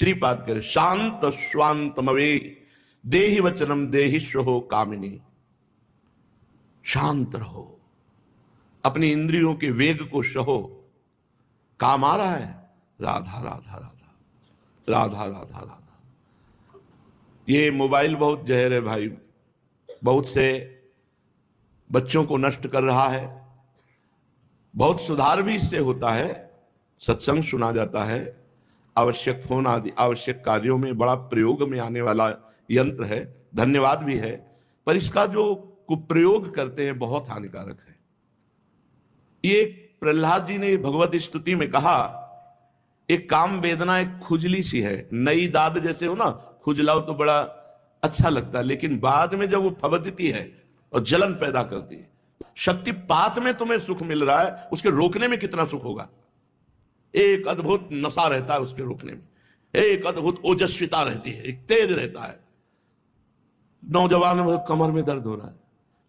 श्रीपाद करे शांत स्वांतमवे देहि वचनम देहिष्वहो कामिनी। शांत रहो, अपनी इंद्रियों के वेग को सहो। काम आ रहा है राधा राधा राधा राधा राधा राधा। ये मोबाइल बहुत जहर है भाई, बहुत से बच्चों को नष्ट कर रहा है। बहुत सुधार भी इससे होता है, सत्संग सुना जाता है, आवश्यक फोन आदि आवश्यक कार्यों में बड़ा प्रयोग में आने वाला यंत्र है, धन्यवाद भी है। पर इसका जो कुप्रयोग करते हैं बहुत हानिकारक है। ये प्रहलाद जी ने भगवत स्तुति में कहा, एक काम वेदना एक खुजली सी है, नई दाद जैसे हो ना, खुजलाओ तो बड़ा अच्छा लगता है, लेकिन बाद में जब वो फबकती है और जलन पैदा करती है। शक्तिपात में तुम्हें सुख मिल रहा है, उसके रोकने में कितना सुख होगा। एक अद्भुत नशा रहता है उसके रोकने में, एक अद्भुत ओजस्विता रहती है, एक तेज रहता है। नौजवान में कमर में दर्द हो रहा है,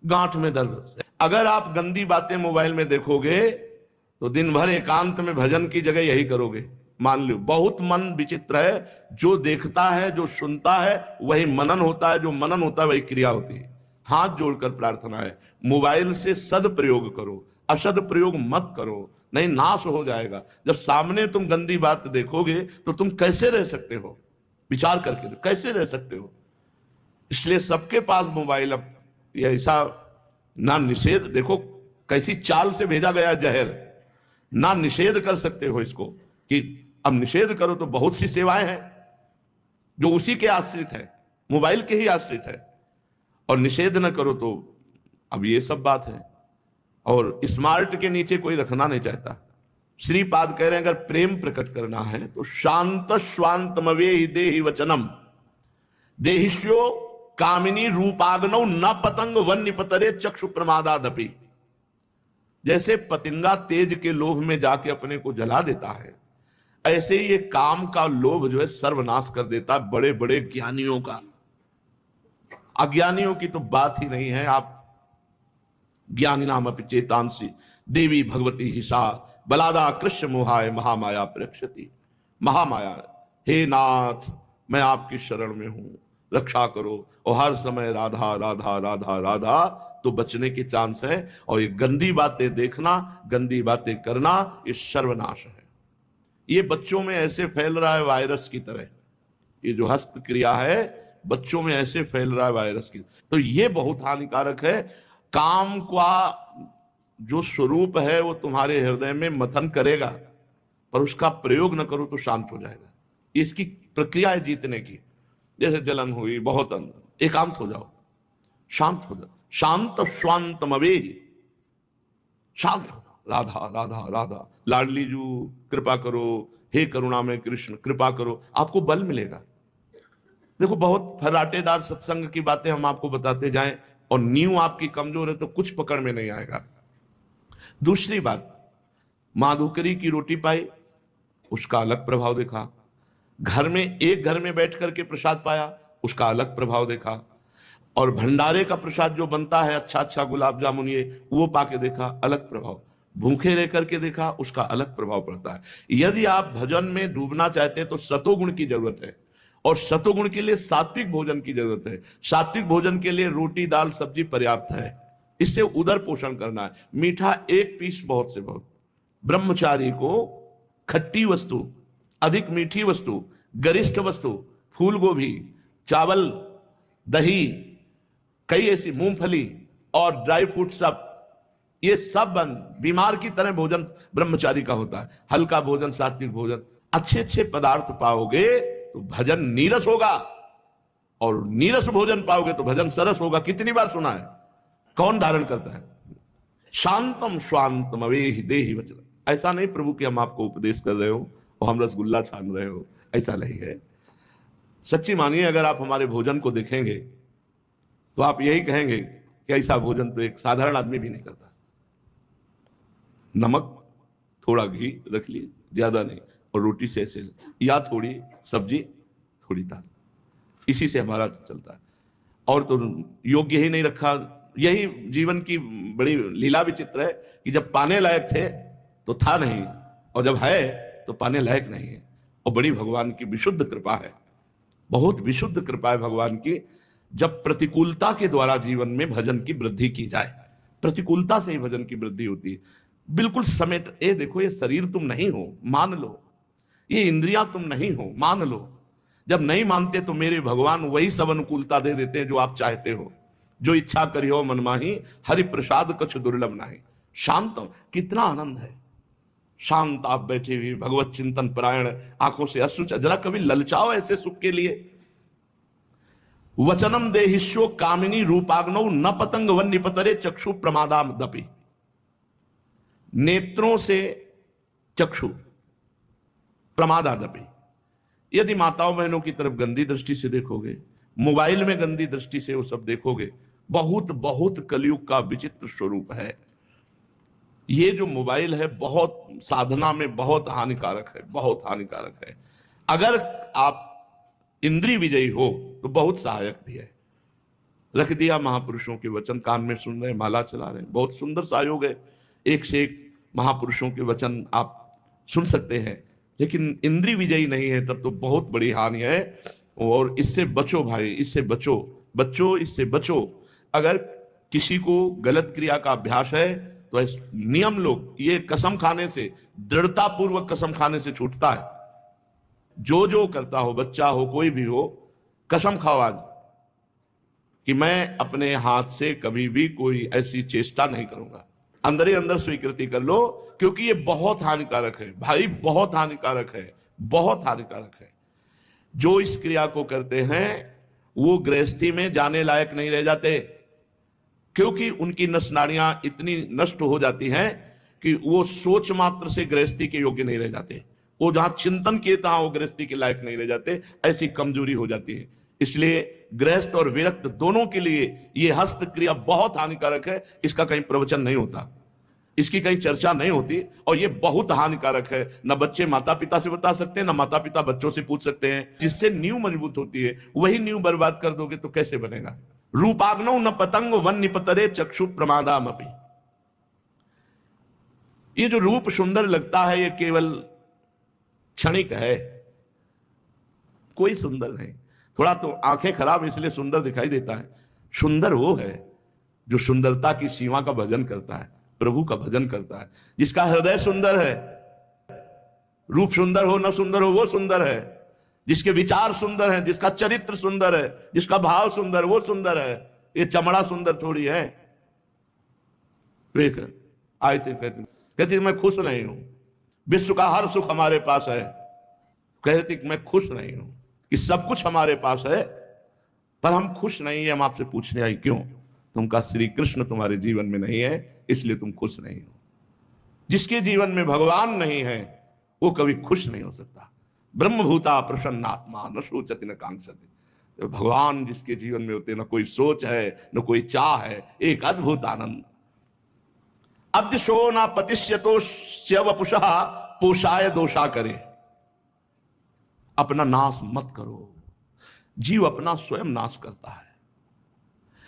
गांठ में दर्द। अगर आप गंदी बातें मोबाइल में देखोगे तो दिन भर एकांत में भजन की जगह यही करोगे। मान लो बहुत मन विचित्र है, जो देखता है जो सुनता है वही मनन होता है, जो मनन होता है वही क्रिया होती है। हाथ जोड़कर प्रार्थना है, मोबाइल से सदप्रयोग करो, असदप्रयोग मत करो, नहीं नाश हो जाएगा। जब सामने तुम गंदी बात देखोगे तो तुम कैसे रह सकते हो, विचार करके कैसे रह सकते हो। इसलिए सबके पास मोबाइल, अब ये ऐसा ना निषेध, देखो कैसी चाल से भेजा गया जहर, ना निषेध कर सकते हो इसको कि अब निषेध करो तो बहुत सी सेवाएं हैं जो उसी के आश्रित है, मोबाइल के ही आश्रित है, और निषेध न करो तो अब ये सब बात है। और स्मार्ट के नीचे कोई रखना नहीं चाहता। श्रीपाद कह रहे हैं अगर प्रेम प्रकट करना है तो शांत स्वांतमवे ही देहि वचनम देहिष्यो कामिनी रूपाग्नौ न पतंग वन्य पतरे चक्षु प्रमादादपि। जैसे पतंगा तेज के लोभ में जाके अपने को जला देता है, ऐसे ही ये काम का लोभ जो है सर्वनाश कर देता है बड़े बड़े ज्ञानियों का। अज्ञानियों की तो बात ही नहीं है। आप ज्ञानी नाम अपि चेतांसी देवी भगवती हिसा बलादा कृष्ण मोहाय महामाया प्रेक्षति। महामाया, हे नाथ मैं आपकी शरण में हूं, रक्षा करो। और हर समय राधा राधा राधा राधा तो बचने के चांस है। और ये गंदी बातें देखना, गंदी बातें करना, ये सर्वनाश है। ये बच्चों में ऐसे फैल रहा है वायरस की तरह, ये जो हस्त क्रिया है बच्चों में ऐसे फैल रहा है वायरस की। तो ये बहुत हानिकारक है। काम का जो स्वरूप है वो तुम्हारे हृदय में मंथन करेगा, पर उसका प्रयोग न करो तो शांत हो जाएगा। इसकी प्रक्रिया है जीतने की। जैसे जलन हुई बहुत अंदर, एकांत हो जाओ, शांत हो जाओ। शांत स्वांतमवे, शांत हो जाओ। राधा राधा राधा, लाडली जू कृपा करो, हे करुणा में कृष्ण कृपा करो, आपको बल मिलेगा। देखो बहुत फर्राटेदार सत्संग की बातें हम आपको बताते जाएं और नींव आपकी कमजोर है तो कुछ पकड़ में नहीं आएगा। दूसरी बात, माधुकरी की रोटी पाई, उसका अलग प्रभाव देखा। घर में एक घर में बैठ करके प्रसाद पाया, उसका अलग प्रभाव देखा। और भंडारे का प्रसाद जो बनता है अच्छा अच्छा गुलाब जामुन ये, वो पाके देखा, अलग प्रभाव। भूखे रह करके देखा, उसका अलग प्रभाव पड़ता है। यदि आप भजन में डूबना चाहते हैं तो सतोगुण की जरूरत है, और सतोगुण के लिए सात्विक भोजन की जरूरत है। सात्विक भोजन के लिए रोटी दाल सब्जी पर्याप्त है, इससे उदर पोषण करना है। मीठा एक पीस बहुत से बहुत। ब्रह्मचारी को खट्टी वस्तु, अधिक मीठी वस्तु, गरिष्ठ वस्तु, फूल गोभी, चावल, दही, कई ऐसी मूंगफली और ड्राई फ्रूट, सब ये सब बंद। बीमार की तरह भोजन ब्रह्मचारी का होता है। हल्का भोजन, सात्विक भोजन, अच्छे अच्छे पदार्थ पाओगे तो भजन नीरस होगा, और नीरस भोजन पाओगे तो भजन सरस होगा। कितनी बार सुना है, कौन धारण करता है। शांतम स्वांतम अवेहि देहि वचन। ऐसा नहीं प्रभु कि हम आपको उपदेश कर रहे हो और हम रसगुल्ला छान रहे हो, ऐसा नहीं है। सच्ची मानिए, अगर आप हमारे भोजन को देखेंगे तो आप यही कहेंगे कि ऐसा भोजन तो एक साधारण आदमी भी नहीं करता। नमक, थोड़ा घी रख लिए, ज्यादा नहीं, और रोटी से ऐसे, या थोड़ी सब्जी थोड़ी दाल, इसी से हमारा चलता है। और तो योग्य ही नहीं रखा। यही जीवन की बड़ी लीला विचित्र है कि जब पाने लायक थे तो था नहीं, और जब है तो पाने लायक नहीं है। और बड़ी भगवान की विशुद्ध कृपा है, बहुत विशुद्ध कृपा है भगवान की। जब प्रतिकूलता के द्वारा जीवन में भजन की वृद्धि की जाए, प्रतिकूलता से ही भजन की वृद्धि होती है। बिल्कुल समेट, ये देखो, ये शरीर तुम नहीं हो, मान लो, ये इंद्रियां तुम नहीं हो, मान लो। जब नहीं मानते तो मेरे भगवान वही सब अनुकूलता दे देते हैं जो आप चाहते हो। जो इच्छा करियो मन माही, हरि प्रसाद कछ दुर्लभ नाही। शांत, कितना आनंद है, शांत आप बैठे हुए भगवत चिंतन परायण, आंखों से अश्रु, जरा कभी ललचाओ ऐसे सुख के लिए। वचनम देहिष्यो कामिनी रूपाग्नौ न पतंग वन निपतरे चक्षु प्रमादाम दपि। नेत्रों से चक्षु प्रमादादपि। यदि माताओं बहनों की तरफ गंदी दृष्टि से देखोगे, मोबाइल में गंदी दृष्टि से वो सब देखोगे, बहुत बहुत कलयुग का विचित्र स्वरूप है। ये जो मोबाइल है बहुत साधना में बहुत हानिकारक है, बहुत हानिकारक है। अगर आप इंद्रिय विजयी हो तो बहुत सहायक भी है। रख दिया महापुरुषों के वचन, कान में सुन रहे, माला चला रहे, बहुत सुंदर सहयोग है, एक से एक महापुरुषों के वचन आप सुन सकते हैं। लेकिन इंद्रिय विजयी नहीं है तब तो बहुत बड़ी हानि है। और इससे बचो भाई, इससे बचो, बच्चों इससे बचो। अगर किसी को गलत क्रिया का अभ्यास है तो इस नियम लोग, ये कसम खाने से, दृढ़ता पूर्वक कसम खाने से छूटता है। जो करता हो, बच्चा हो कोई भी हो, कसम खाओ आज कि मैं अपने हाथ से कभी भी कोई ऐसी चेष्टा नहीं करूंगा। अंदर ही अंदर स्वीकृति कर लो, क्योंकि ये बहुत हानिकारक है भाई, बहुत हानिकारक है, बहुत हानिकारक है। जो इस क्रिया को करते हैं वो गृहस्थी में जाने लायक नहीं रह जाते, क्योंकि उनकी नस नाड़ियां इतनी नष्ट हो जाती हैं कि वो सोच मात्र से गृहस्थी के योग्य नहीं रह जाते। वो जहां चिंतन किए तहां वो गृहस्थी के लायक नहीं रह जाते, ऐसी कमजोरी हो जाती है। इसलिए गृहस्थ और विरक्त दोनों के लिए ये हस्त क्रिया बहुत हानिकारक है। इसका कहीं प्रवचन नहीं होता, इसकी कहीं चर्चा नहीं होती, और ये बहुत हानिकारक है। न बच्चे माता पिता से बता सकते हैं, न माता पिता बच्चों से पूछ सकते हैं। जिससे नींव मजबूत होती है, वही नींव बर्बाद कर दोगे तो कैसे बनेगा। रूपाग्नौ न पतंग वन निपतरे चक्षु प्रमादामपि। ये जो रूप सुंदर लगता है ये केवल क्षणिक है, कोई सुंदर नहीं। थोड़ा तो आंखें खराब इसलिए सुंदर दिखाई देता है। सुंदर वो है जो सुंदरता की सीमा का भजन करता है, प्रभु का भजन करता है, जिसका हृदय सुंदर है। रूप सुंदर हो न सुंदर हो वो सुंदर है, जिसके विचार सुंदर हैं, जिसका चरित्र सुंदर है, जिसका भाव सुंदर, वो सुंदर है। ये चमड़ा सुंदर थोड़ी है। देख आए थे, कहती मैं खुश नहीं हूं, विश्व का हर सुख हमारे पास है। कहती मैं खुश नहीं हूं कि सब कुछ हमारे पास है पर हम खुश नहीं है। हम आपसे पूछने आई क्यों? तुम कहा श्री कृष्ण तुम्हारे जीवन में नहीं है इसलिए तुम खुश नहीं हो। जिसके जीवन में भगवान नहीं है वो कभी खुश नहीं हो सकता। ब्रह्मभूता प्रसन्नात्मा न सोचति न कांक्षति। भगवान जिसके जीवन में होते, न कोई सोच है न कोई चाह है, एक अद्भुत आनंद। अद्य शो न पतिष्यतो वपुषः पोषाय दोषा करे। अपना नाश मत करो। जीव अपना स्वयं नाश करता है,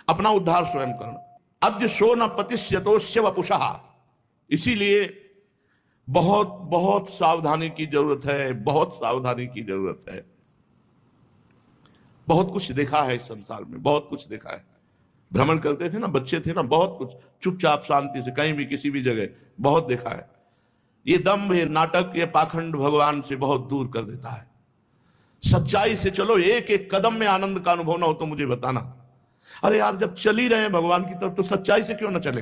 अपना उद्धार स्वयं करना। अद्य शो न पतिष्यतो वपुषः। इसीलिए बहुत बहुत सावधानी की जरूरत है, बहुत सावधानी की जरूरत है। बहुत कुछ देखा है इस संसार में, बहुत कुछ देखा है। भ्रमण करते थे ना, बच्चे थे ना, बहुत कुछ चुपचाप शांति से कहीं भी किसी भी जगह बहुत देखा है। ये दंभ, ये नाटक, ये पाखंड भगवान से बहुत दूर कर देता है। सच्चाई से चलो, एक एक कदम में आनंद का अनुभव ना हो तो मुझे बताना। अरे यार जब चल ही रहे हैं भगवान की तरफ तो सच्चाई से क्यों ना चले।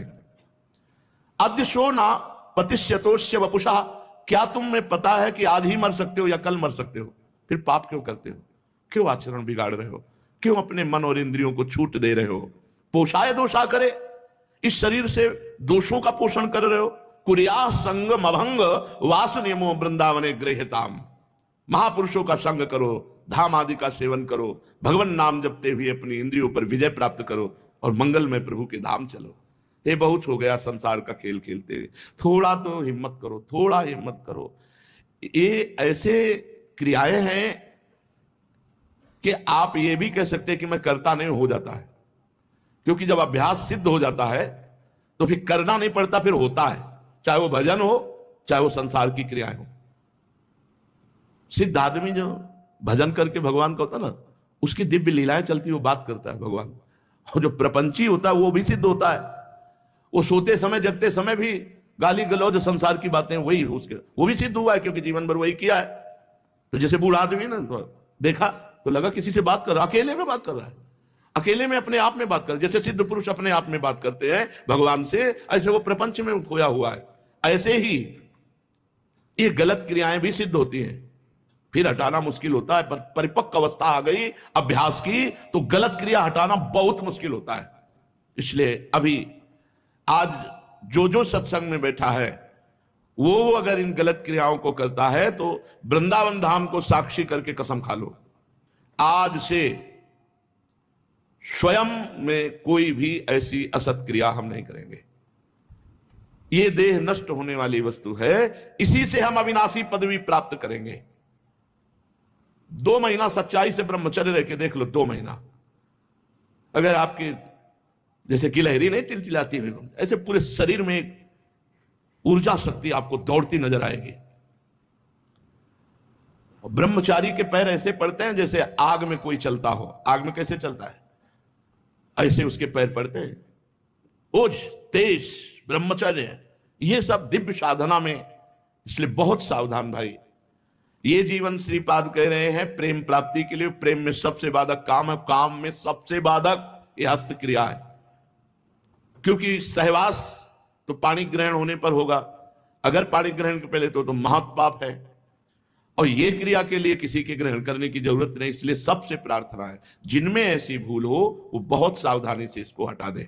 अद्य शो ना पतिष्यतोष्य वपुषः। क्या तुम्हें पता है कि आज ही मर सकते हो या कल मर सकते हो? फिर पाप क्यों करते हो? क्यों आचरण बिगाड़ रहे हो? क्यों अपने मन और इंद्रियों को छूट दे रहे हो? पोषाय दोषा करे। इस शरीर से दोषों का पोषण कर रहे हो। कुरिया संगम अभंग वास नियमो वृंदावने गृहताम। महापुरुषों का संग करो, धाम आदि का सेवन करो, भगवान नाम जपते हुए अपनी इंद्रियों पर विजय प्राप्त करो और मंगलमय प्रभु के धाम चलो। ये बहुत हो गया संसार का खेल खेलते हुए। थोड़ा तो हिम्मत करो, थोड़ा हिम्मत करो। ये ऐसे क्रियाएं हैं कि आप ये भी कह सकते हैं कि मैं करता नहीं, हो जाता है। क्योंकि जब अभ्यास सिद्ध हो जाता है तो फिर करना नहीं पड़ता, फिर होता है। चाहे वो भजन हो, चाहे वो संसार की क्रियाएं हो। सिद्ध आदमी जो भजन करके भगवान का होता ना, उसकी दिव्य लीलाएं चलती, वो बात करता है भगवान। और जो प्रपंची होता है वो भी सिद्ध होता है, वो सोते समय जगते समय भी गाली गलौज संसार की बातें वही उसके, वो भी सिद्ध हुआ है क्योंकि जीवन भर वही किया है। तो जैसे बूढ़ा आदमी ना, तो देखा तो लगा किसी से बात कर रहा, अकेले में बात कर रहा है, अकेले में अपने आप में बात कर, जैसे सिद्ध पुरुष अपने आप में बात करते हैं भगवान से, ऐसे वो प्रपंच में खोया हुआ है। ऐसे ही ये गलत क्रियाएं भी सिद्ध होती हैं, फिर हटाना मुश्किल होता है, पर परिपक्व अवस्था आ गई अभ्यास की तो गलत क्रिया हटाना बहुत मुश्किल होता है। इसलिए अभी आज जो सत्संग में बैठा है वो अगर इन गलत क्रियाओं को करता है तो वृंदावन धाम को साक्षी करके कसम खा लो, आज से स्वयं में कोई भी ऐसी असत क्रिया हम नहीं करेंगे। ये देह नष्ट होने वाली वस्तु है, इसी से हम अविनाशी पदवी प्राप्त करेंगे। 2 महीना सच्चाई से ब्रह्मचर्य रह के देख लो, 2 महीना अगर आपके जैसे गिलहरी नहीं टिलटिलाती हुई, ऐसे पूरे शरीर में एक ऊर्जा शक्ति आपको दौड़ती नजर आएगी। और ब्रह्मचारी के पैर ऐसे पड़ते हैं जैसे आग में कोई चलता हो, आग में कैसे चलता है ऐसे उसके पैर पड़ते हैं। ओज तेज ब्रह्मचर्य ये सब दिव्य साधना में, इसलिए बहुत सावधान भाई। ये जीवन श्रीपाद कह रहे हैं प्रेम प्राप्ति के लिए, प्रेम में सबसे बाधक काम है, काम में सबसे बाधक ये हस्त क्रिया है, क्योंकि सहवास तो पानी ग्रहण होने पर होगा, अगर पानी ग्रहण के पहले तो महापाप है, और ये क्रिया के लिए किसी के ग्रहण करने की जरूरत नहीं। इसलिए सबसे प्रार्थना है जिनमें ऐसी भूल हो वो बहुत सावधानी से इसको हटा दें।